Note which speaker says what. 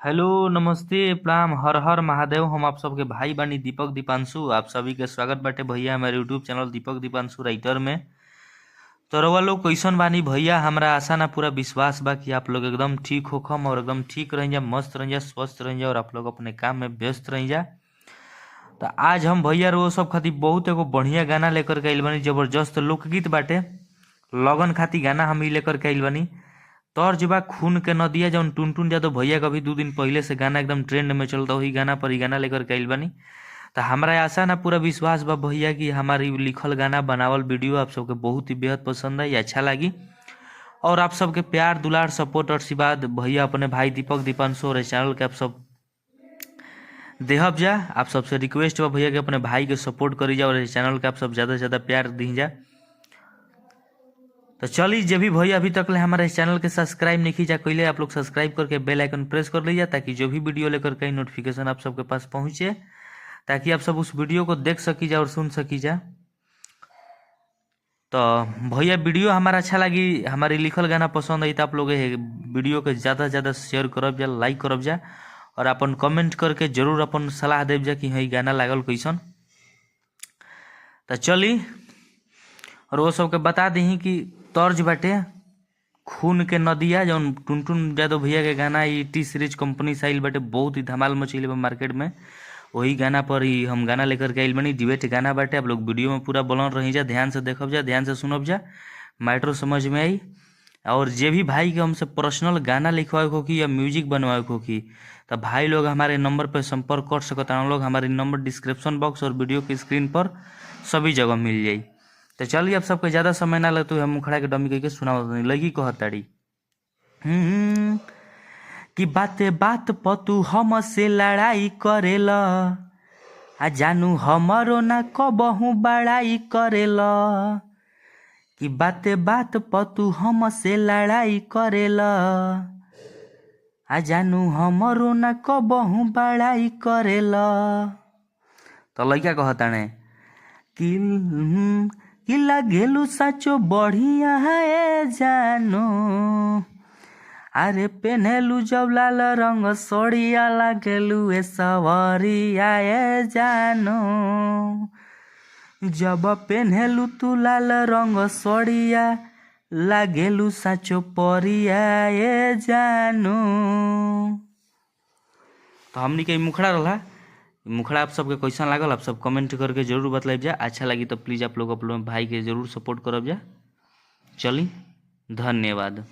Speaker 1: Hello, नमस्ते, प्रणाम, हर हर महादेव। हम आप सबके भाई बानी दीपक दीपांशु। आप सभी के स्वागत बाटे भैया हमारे यूट्यूब चैनल दीपक दीपांशु राइटर में। तो रउआ लोग कैसन बानी भैया? हमरा आशा ना पूरा विश्वास बा कि आप लोग एकदम ठीक होखम और एकदम ठीक रह जा, मस्त रह जा, स्वस्थ रह जा और आप लोग अपने काम में व्यस्त रह जा। तो आज हम भैया रो सब खातिर बहुत एगो बढ़िया गाना लेकर के आइल बानी। जबरदस्त लोकगीत बाटे, लगन खातिर गाना हम ही लेकर के आइल बानी। तर्ज बा खून के नदिया, जौन टुनटुन यादव भैया का भी 2 दिन पहले से गाना एकदम ट्रेंड में चलता, वही गाना पर ही गाना लेकर के आइल बानी। तो हमारा आशा ना पूरा विश्वास बा भैया कि हमारी लिखल गाना बनावल वीडियो आप सबके बहुत ही बेहद पसंद है, अच्छा लगी। और आप सबके प्यार दुलार सपोर्ट और आशीर्वाद भैया अपने भाई दीपक दीपांशु और चैनल के आप सब देहब जा। आप सबसे रिक्वेस्ट बा भैया कि अपने भाई के सपोर्ट करी जा और चैनल के आप सब ज़्यादा से ज़्यादा प्यार दी जा। तो चलिए, जब भी भैया अभी तक ले हमारे चैनल के सब्सक्राइब नहीं कीजिए कैले, आप लोग सब्सक्राइब करके बेल आइकन प्रेस कर लीजिए ताकि जो भी वीडियो लेकर कहीं नोटिफिकेशन आप सबके पास पहुंचे, ताकि आप सब उस वीडियो को देख सकी जा और सुन सकी जा। तो भैया वीडियो हमारा अच्छा लगी, हमारी लिखल गाना पसंद आई तो आप लोग वीडियो के ज़्यादा से ज़्यादा शेयर करब जा, लाइक करब जा और अपन कमेंट करके जरूर अपन सलाह देव जा कि हाँ गाना लागल कैसन। तो चली और वो सबके बता दी कि तर्ज बाटे खून के नदिया, जौन टुनटुन यादव भैया के गाना ई टी सीरीज कंपनी से आइल बाटे, बहुत ही धमाल मचैले बा मार्केट में। वही गाना पर ही हम गाना लेकर के आइल बनी। डिबेट गाना बाटे, आप लोग वीडियो में पूरा बनल रही जा, ध्यान से देखब जा, ध्यान से सुनब जा, मैट्रो समझ में आई। और जे भी भाई के हमसे पर्सनल गाना लिखवाए हो कि या म्यूजिक बनवाए हो कि, तो भाई लोग हमारे नंबर पर संपर्क कर सकता। हम लोग हमारे नंबर डिस्क्रिप्शन बॉक्स और वीडियो की स्क्रीन पर सभी जगह मिल जाई। तो चलिए, अब सबके ज़्यादा समय ना लगते हम मुखड़ा के डमी कह के सुनाओ लगी कहताड़ी। कि बाते बात पतू हम से लड़ाई करेला, आ जानू हमारो ना कबहू बड़ाई करेला। कि बाते बात पतू हम से लड़ाई करेला, आ जानू हमारो ना कबहू बड़ाई करेला। तो लइका कहताने कि लागेलू साचो बढ़िया है जानो, अरे पेन्हेलू जब लाल रंग सोड़िया लागेलू ए सवरिया ए जानो। जब पेन्हेलू तू लाल रंग सोड़िया लागेलू साचो परिया ए जानो। तो हमनी के मुखड़ा रहा, मुखड़ा आप सबके कैसा लागल आप सब कमेंट करके जरूर बतलाइब जा। अच्छा लगी तो प्लीज़ आप लोग अपने भाई के जरूर सपोर्ट करब जा। चली, धन्यवाद।